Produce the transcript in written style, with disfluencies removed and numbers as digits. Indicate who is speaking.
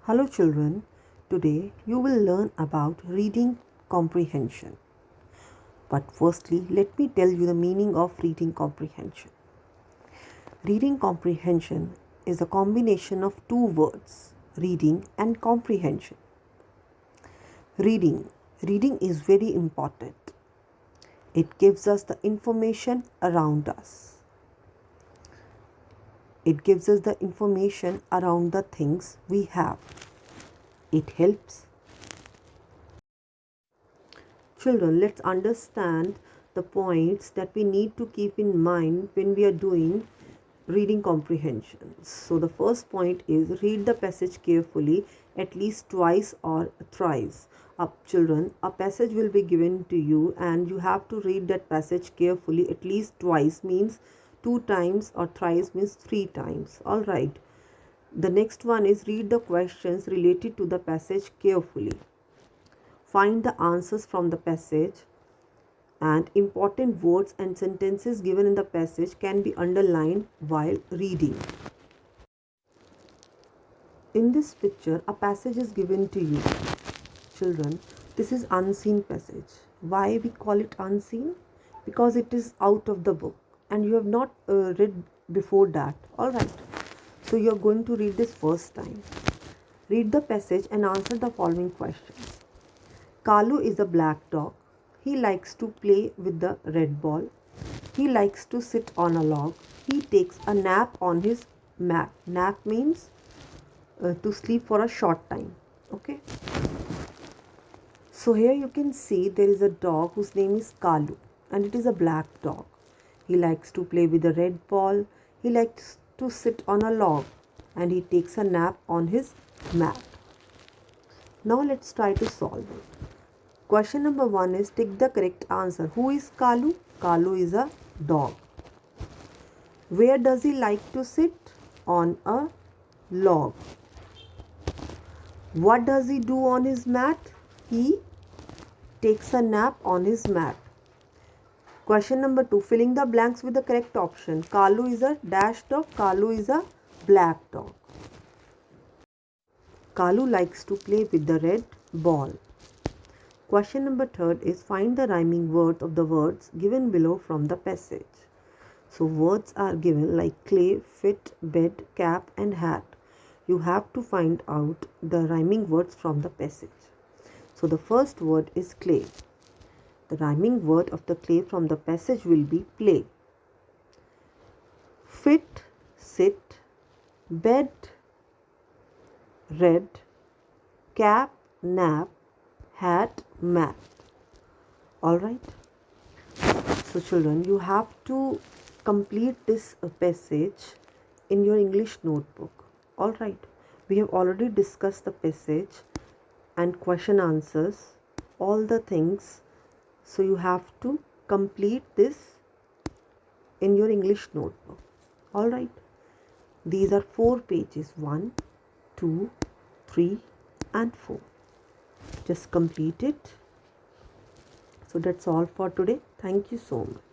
Speaker 1: Hello children, today you will learn about reading comprehension. But firstly, let me tell you the meaning of reading comprehension. Reading comprehension is a combination of two words, reading and comprehension. Reading is very important. It gives us the information around us. It gives us the information around the things we have. It helps. Children, let's understand the points that we need to keep in mind when we are doing reading comprehension. So the first point is read the passage carefully at least twice or thrice. Children, a passage will be given to you and you have to read that passage carefully at least twice, means 2 times, or thrice means 3 times. Alright. The next one is read the questions related to the passage carefully. Find the answers from the passage, and important words and sentences given in the passage can be underlined while reading. In this picture, a passage is given to you. Children, this is unseen passage. Why we call it unseen? Because it is out of the book and you have not read before that. Alright. So you are going to read this first time. Read the passage and answer the following questions. Kalu is a black dog. He likes to play with the red ball. He likes to sit on a log. He takes a nap on his mat. Nap means to sleep for a short time. Okay. So here you can see there is a dog whose name is Kalu and it is a black dog. He likes to play with a red ball. He likes to sit on a log and he takes a nap on his mat. Now let's try to solve it. Question number 1 is take the correct answer. Who is Kalu? Kalu is a dog. Where does he like to sit? On a log. What does he do on his mat? He takes a nap on his mat. Question number 2, filling the blanks with the correct option. Kalu is a dash dog. Kalu is a black dog. Kalu likes to play with the red ball. Question number 3 is find the rhyming words of the words given below from the passage. So words are given like clay, fit, bed, cap and hat. You have to find out the rhyming words from the passage. So the first word is clay. The rhyming word of the clay from the passage will be play. Fit, sit, bed, red, cap, nap, hat, mat. Alright. So children, you have to complete this passage in your English notebook. Alright. We have already discussed the passage and question answers, all the things. So you have to complete this in your English notebook. Alright. These are 4 pages. 1, 2, 3 and 4. Just complete it. So that's all for today. Thank you so much.